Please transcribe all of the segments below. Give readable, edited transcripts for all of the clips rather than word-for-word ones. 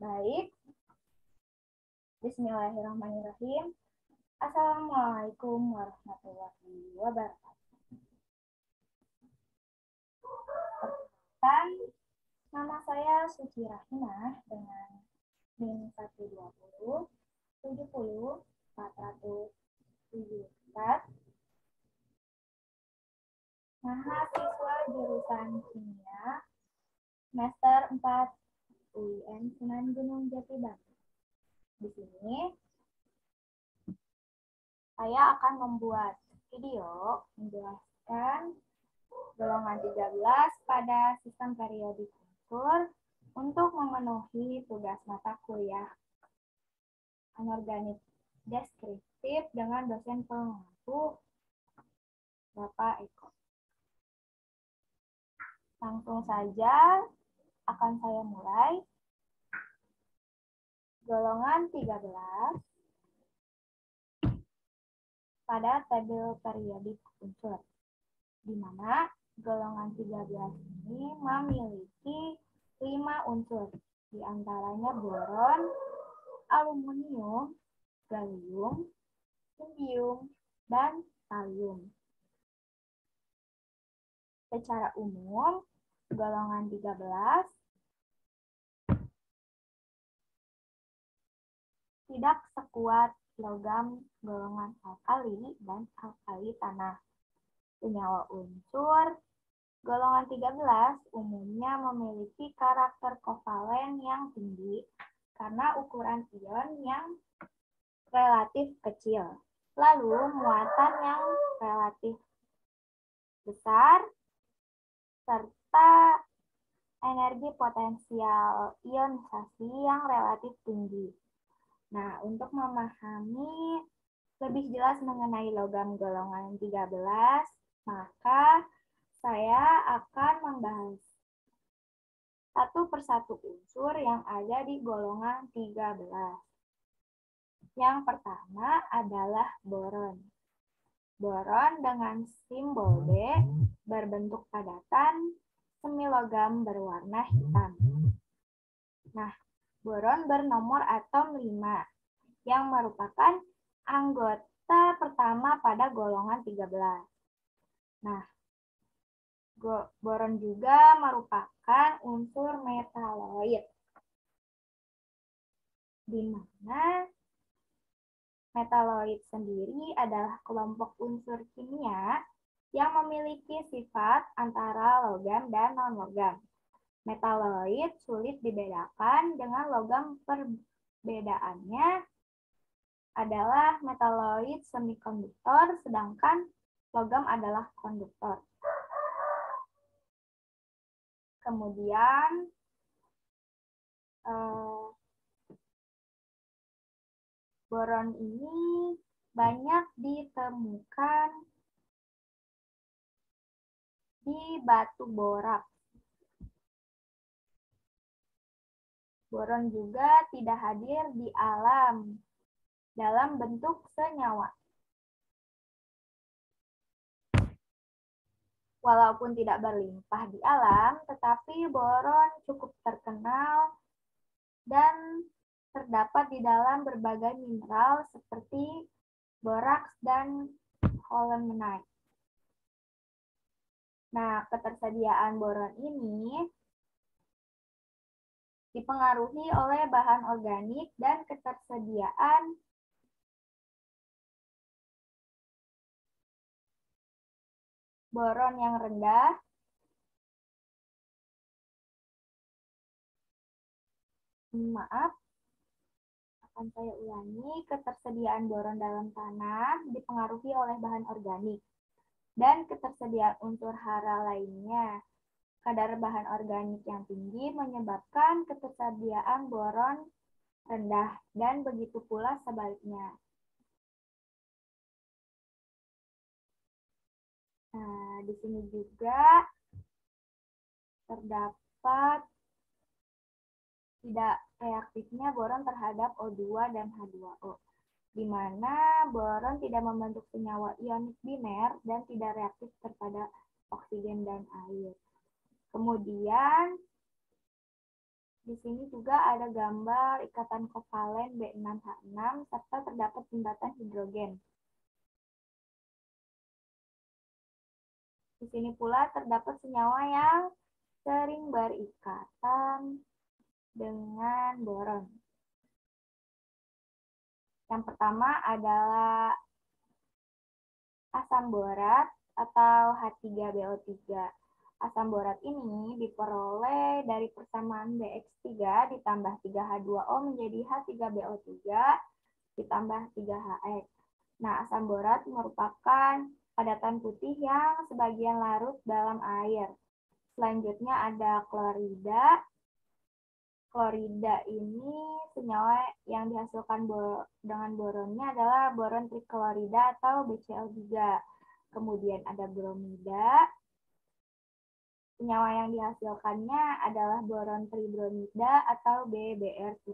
Baik. Bismillahirrahmanirrahim. Assalamualaikum warahmatullahi wabarakatuh. Perkenalkan, nama saya Suci Rahimah dengan NIM 120 70 474, mahasiswa jurusan Kimia semester 4 UIN Sunan Gunung Jati Bandung. Di sini saya akan membuat video menjelaskan golongan 13 pada sistem periodik unsur untuk memenuhi tugas mata kuliah anorganik deskriptif dengan dosen pengampu Bapak Eko. Langsung saja akan saya mulai. Golongan 13 pada tabel periodik unsur, di mana golongan 13 ini memiliki 5 unsur, di antaranya boron, aluminium, gallium, indium, dan kalium. Secara umum, golongan 13 tidak sekuat logam golongan alkali dan alkali tanah. Senyawa unsur golongan 13 umumnya memiliki karakter kovalen yang tinggi karena ukuran ion yang relatif kecil, lalu muatan yang relatif besar, serta energi potensial ionisasi yang relatif tinggi. Nah, untuk memahami lebih jelas mengenai logam golongan 13, maka saya akan membahas satu persatu unsur yang ada di golongan 13. Yang pertama adalah boron. Boron dengan simbol B berbentuk padatan semilogam berwarna hitam. Nah, boron bernomor atom 5, yang merupakan anggota pertama pada golongan 13. Nah, boron juga merupakan unsur metaloid, di mana metaloid sendiri adalah kelompok unsur kimia yang memiliki sifat antara logam dan non-logam. Metaloid sulit dibedakan dengan logam. Perbedaannya adalah metaloid semikonduktor, sedangkan logam adalah konduktor. Kemudian, boron ini banyak ditemukan di batu boraks. Boron juga tidak hadir di alam dalam bentuk senyawa. Walaupun tidak berlimpah di alam, tetapi boron cukup terkenal dan terdapat di dalam berbagai mineral seperti boraks dan holonite. Nah, ketersediaan boron ini dipengaruhi oleh bahan organik dan ketersediaan boron yang rendah, akan saya ulangi, ketersediaan boron dalam tanah dipengaruhi oleh bahan organik dan ketersediaan unsur hara lainnya. Kadar bahan organik yang tinggi menyebabkan ketersediaan boron rendah, dan begitu pula sebaliknya. Nah, di sini juga terdapat tidak reaktifnya boron terhadap O2 dan H2O, di mana boron tidak membentuk senyawa ionik bimer dan tidak reaktif terhadap oksigen dan air. Kemudian, Di sini juga ada gambar ikatan kovalen B6H6 serta terdapat jembatan hidrogen. Di sini pula terdapat senyawa yang sering berikatan dengan boron. Yang pertama adalah asam borat atau H3BO3. Asam borat ini diperoleh dari persamaan BX3 ditambah 3H2O menjadi H3BO3 ditambah 3HX. Nah, asam borat merupakan padatan putih yang sebagian larut dalam air. Selanjutnya ada klorida. Klorida ini senyawa yang dihasilkan dengan boronnya adalah boron triklorida atau BCl3. Kemudian ada bromida. Senyawa yang dihasilkannya adalah boron tribromida atau BBr3.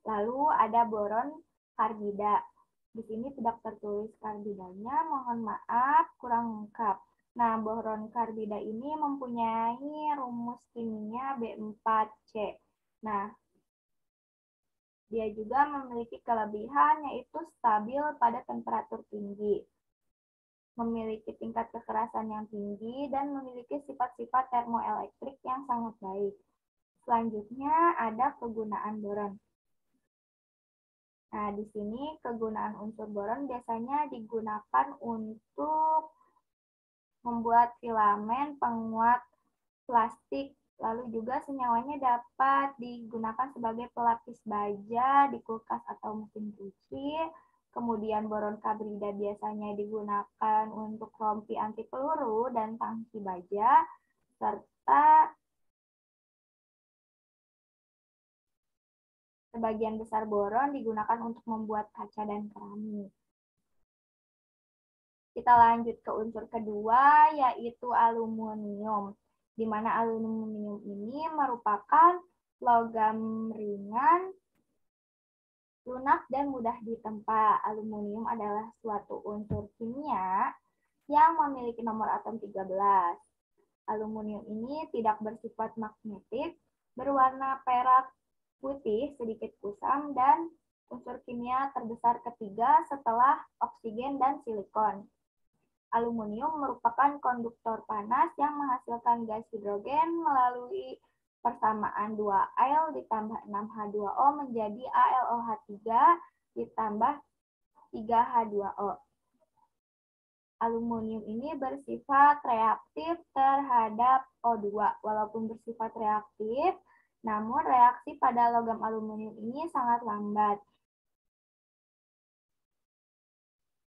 Lalu ada boron karbida. Di sini tidak tertulis karbidanya, mohon maaf, kurang lengkap. Nah, boron karbida ini mempunyai rumus kimia B4C. Nah, dia juga memiliki kelebihan yaitu stabil pada temperatur tinggi, memiliki tingkat kekerasan yang tinggi, dan memiliki sifat-sifat termoelektrik yang sangat baik. Selanjutnya ada kegunaan boron. Nah, di sini kegunaan unsur boron biasanya digunakan untuk membuat filamen penguat plastik. Lalu juga senyawanya dapat digunakan sebagai pelapis baja di kulkas atau mesin cuci. Kemudian boron karbida biasanya digunakan untuk rompi anti peluru dan tangki baja, serta sebagian besar boron digunakan untuk membuat kaca dan keramik. Kita lanjut ke unsur kedua, yaitu aluminium, di mana aluminium ini merupakan logam ringan, lunak, dan mudah ditempa. Aluminium adalah suatu unsur kimia yang memiliki nomor atom 13. Aluminium ini tidak bersifat magnetik, berwarna perak putih, sedikit kusam, dan unsur kimia terbesar ketiga setelah oksigen dan silikon. Aluminium merupakan konduktor panas yang menghasilkan gas hidrogen melalui persamaan 2Al ditambah 6H2O menjadi AlOH3 ditambah 3H2O. Aluminium ini bersifat reaktif terhadap O2. Walaupun bersifat reaktif, namun reaksi pada logam aluminium ini sangat lambat.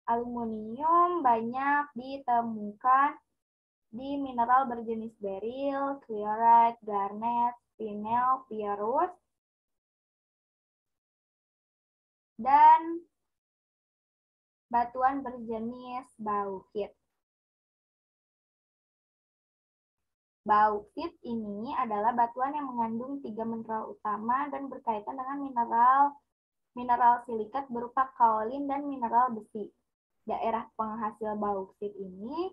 Aluminium banyak ditemukan di mineral berjenis beril, clearite, garnet, spinel, pierus, dan batuan berjenis baukit. Baukit ini adalah batuan yang mengandung 3 mineral utama dan berkaitan dengan mineral silikat berupa kaolin dan mineral besi. Daerah penghasil bauksit ini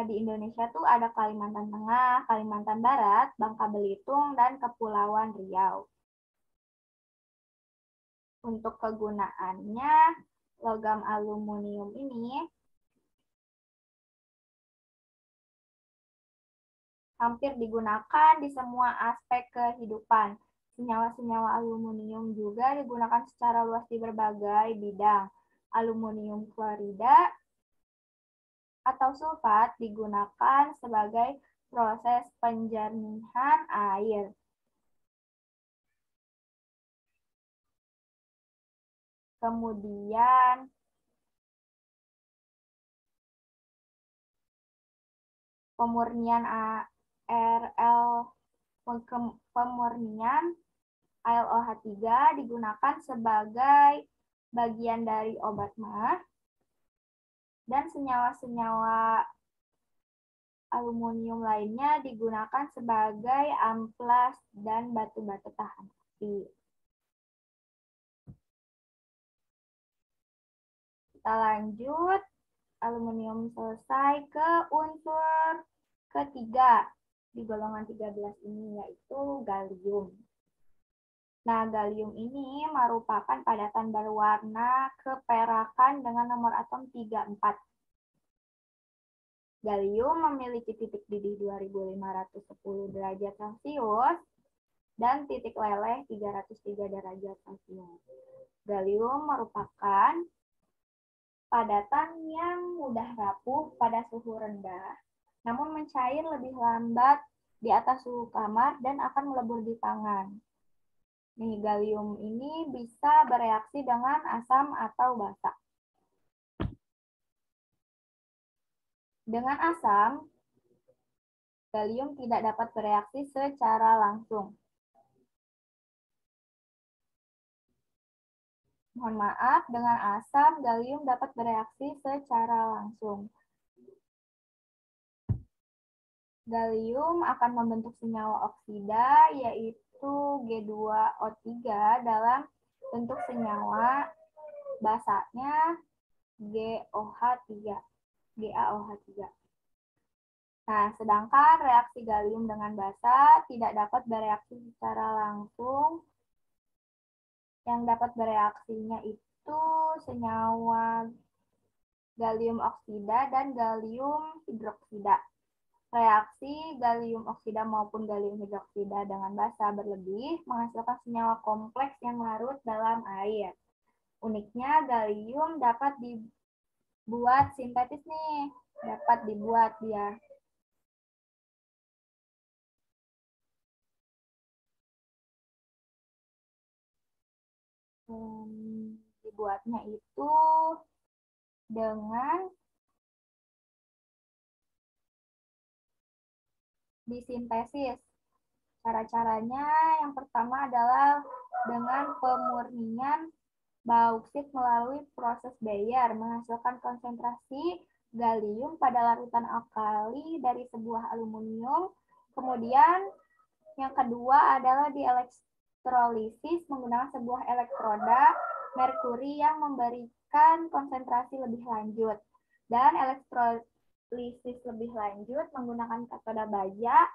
di Indonesia tuh ada Kalimantan Tengah, Kalimantan Barat, Bangka Belitung, dan Kepulauan Riau. Untuk kegunaannya, logam aluminium ini hampir digunakan di semua aspek kehidupan. Senyawa-senyawa aluminium juga digunakan secara luas di berbagai bidang. Aluminium klorida atau sulfat digunakan sebagai proses penjernihan air. Kemudian pemurnian AlOH3 digunakan sebagai bagian dari obat mah, dan senyawa-senyawa aluminium lainnya digunakan sebagai amplas dan batu-batu tahan api. Kita lanjut, aluminium selesai ke unsur ketiga di golongan 13 ini, yaitu gallium. Nah, galium ini merupakan padatan berwarna keperakan dengan nomor atom 34. Galium memiliki titik didih 2510 derajat Celcius dan titik leleh 303 derajat Celcius. Galium merupakan padatan yang mudah rapuh pada suhu rendah, namun mencair lebih lambat di atas suhu kamar dan akan melebur di tangan. Nih, galium ini bisa bereaksi dengan asam atau basa. Dengan asam, galium tidak dapat bereaksi secara langsung. Mohon maaf, dengan asam, galium dapat bereaksi secara langsung. Galium akan membentuk senyawa oksida, yaitu G2O3 dalam bentuk senyawa basanya GaOH3. Nah, sedangkan reaksi galium dengan basa tidak dapat bereaksi secara langsung. Yang dapat bereaksinya itu senyawa galium oksida dan galium hidroksida. Reaksi galium oksida maupun galium hidroksida dengan basa berlebih menghasilkan senyawa kompleks yang larut dalam air. Uniknya, galium dapat dibuat sintetis nih, dapat dibuat dia. Dibuatnya itu dengan disintesis. Cara-caranya yang pertama adalah dengan pemurnian bauksit melalui proses Bayer menghasilkan konsentrasi galium pada larutan alkali dari sebuah aluminium. Kemudian yang kedua adalah dielektrolisis menggunakan sebuah elektroda merkuri yang memberikan konsentrasi lebih lanjut. Dan elektrolisis lebih lanjut menggunakan katoda baja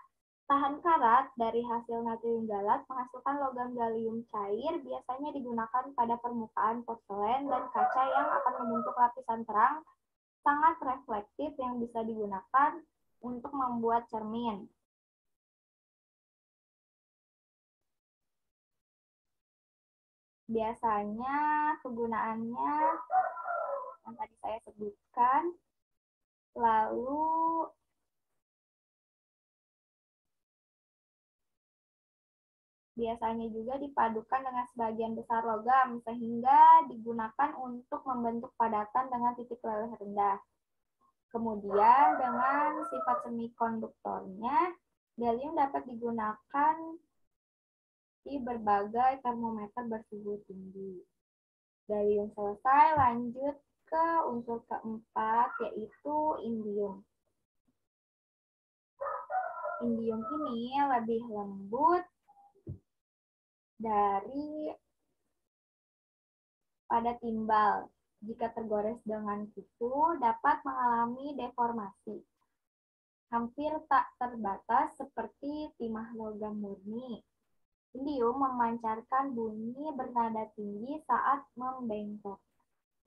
tahan karat dari hasil natrium galat menghasilkan logam galium cair, biasanya digunakan pada permukaan porselen dan kaca yang akan membentuk lapisan terang sangat reflektif yang bisa digunakan untuk membuat cermin. Biasanya kegunaannya yang tadi saya sebutkan, lalu biasanya juga dipadukan dengan sebagian besar logam sehingga digunakan untuk membentuk padatan dengan titik leleh rendah. Kemudian dengan sifat semikonduktornya, galium dapat digunakan di berbagai termometer bersuhu tinggi. Galium selesai, lanjut ke unsur keempat, yaitu indium. Indium ini lebih lembut dari pada timbal. Jika tergores dengan kuku, dapat mengalami deformasi. Hampir tak terbatas seperti timah logam murni. Indium memancarkan bunyi bernada tinggi saat membengkok.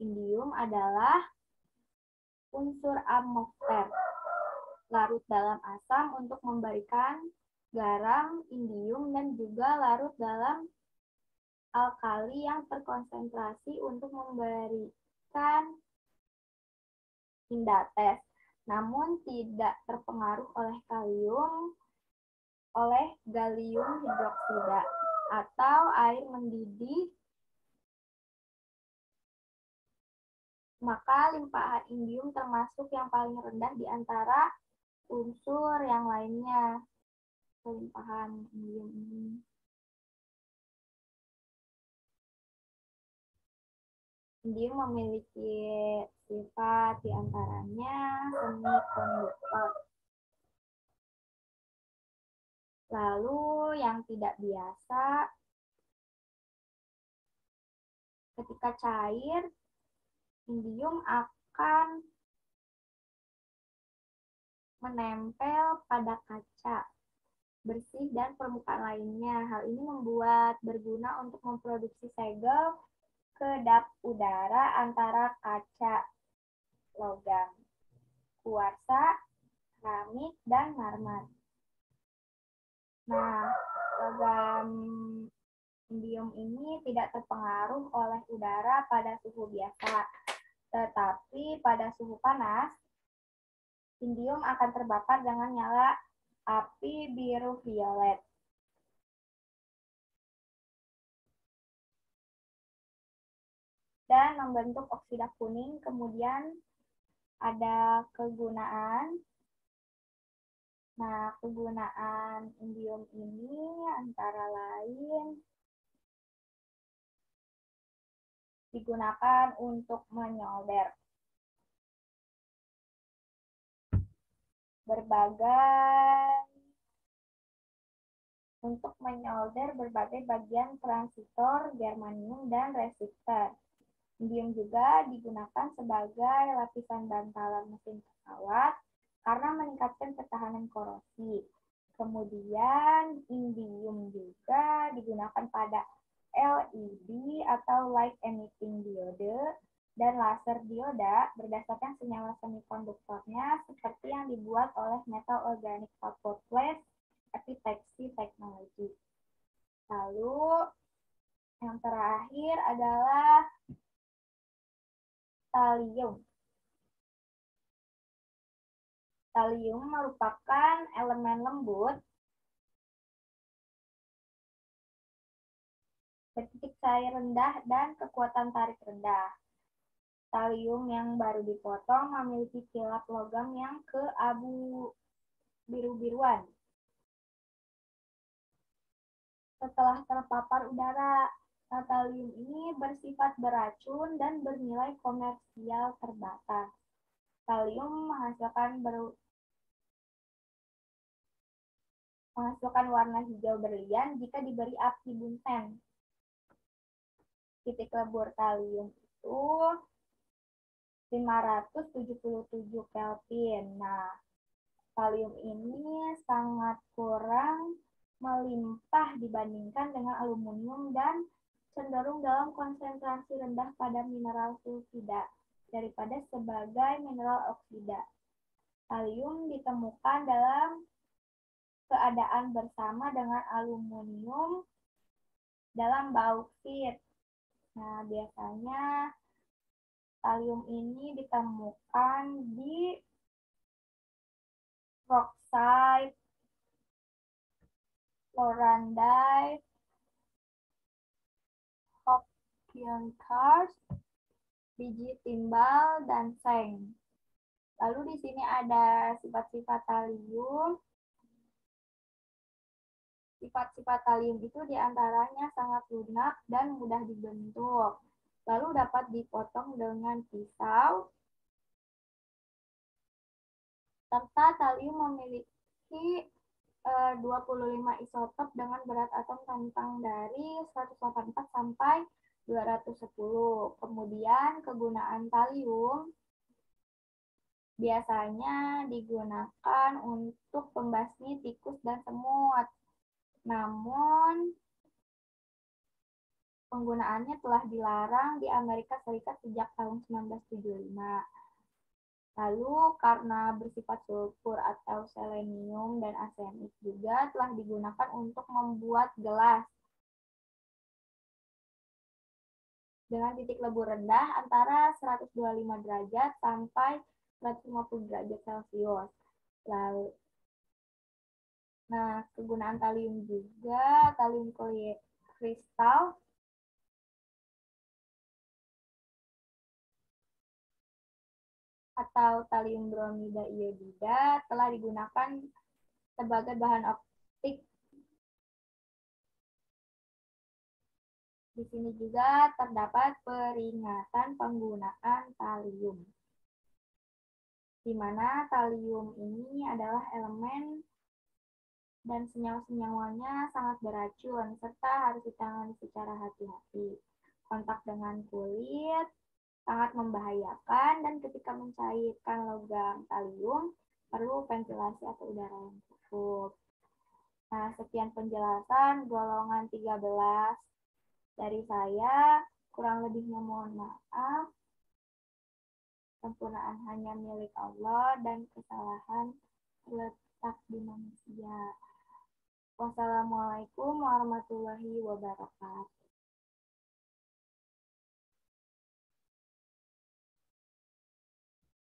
Indium adalah unsur amorfer, larut dalam asam untuk memberikan garam indium dan juga larut dalam alkali yang terkonsentrasi untuk memberikan indates, namun tidak terpengaruh oleh galium hidroksida atau air mendidih, maka limpahan indium termasuk yang paling rendah di antara unsur yang lainnya. Limpahan indium ini. Indium memiliki sifat diantaranya semikonduktor. Lalu yang tidak biasa, ketika cair, indium akan menempel pada kaca bersih, dan permukaan lainnya. Hal ini membuat berguna untuk memproduksi segel kedap udara antara kaca, logam, kuarsa, keramik, dan marmer. Nah, logam indium ini tidak terpengaruh oleh udara pada suhu biasa, tetapi pada suhu panas, indium akan terbakar dengan nyala api biru violet. Dan membentuk oksida kuning. Kemudian ada kegunaan. Nah, kegunaan indium ini antara lain digunakan untuk menyolder berbagai bagian transistor, germanium, dan resistor. Indium juga digunakan sebagai lapisan bantalan mesin pesawat karena meningkatkan ketahanan korosi. Kemudian indium juga digunakan pada LED atau light emitting diode dan laser dioda berdasarkan senyawa semikonduktornya seperti yang dibuat oleh Metal Organic Coupled Flash epitaxy technology. Lalu yang terakhir adalah talium. Talium merupakan elemen lembut bertitik cair rendah dan kekuatan tarik rendah. Talium yang baru dipotong memiliki kilap logam yang keabu biru-biruan. Setelah terpapar udara, talium ini bersifat beracun dan bernilai komersial terbatas. Talium menghasilkan warna hijau berlian jika diberi api bunten. Titik lebur talium itu 577 Kelvin. Nah, talium ini sangat kurang melimpah dibandingkan dengan aluminium dan cenderung dalam konsentrasi rendah pada mineral sulfida daripada sebagai mineral oksida. Talium ditemukan dalam keadaan bersama dengan aluminium dalam bauksit. Nah, biasanya talium ini ditemukan di bauxite, fluorandite, Hopkins karst, biji timbal, dan seng. Lalu di sini ada sifat-sifat talium. Sifat-sifat talium itu diantaranya sangat lunak dan mudah dibentuk. Lalu dapat dipotong dengan pisau. Serta talium memiliki 25 isotop dengan berat atom rentang dari 184 sampai 210. Kemudian kegunaan talium biasanya digunakan untuk pembasmi tikus dan semut. Namun, penggunaannya telah dilarang di Amerika Serikat sejak tahun 1975. Lalu, karena bersifat sulfur atau selenium dan arsenik juga telah digunakan untuk membuat gelas dengan titik lebur rendah antara 125 derajat sampai 150 derajat Celcius. Lalu, nah, kegunaan talium juga, talium kristal atau talium bromida iodida telah digunakan sebagai bahan optik. Di sini juga terdapat peringatan penggunaan talium, di mana talium ini adalah elemen dan senyawa-senyawanya sangat beracun, serta harus ditangani secara hati-hati. Kontak dengan kulit sangat membahayakan, dan ketika mencairkan logam talium, perlu ventilasi atau udara yang cukup. Nah, sekian penjelasan golongan 13 dari saya. Kurang lebihnya mohon maaf. Sempurnaan hanya milik Allah dan kesalahan terletak di manusia. Wassalamualaikum warahmatullahi wabarakatuh.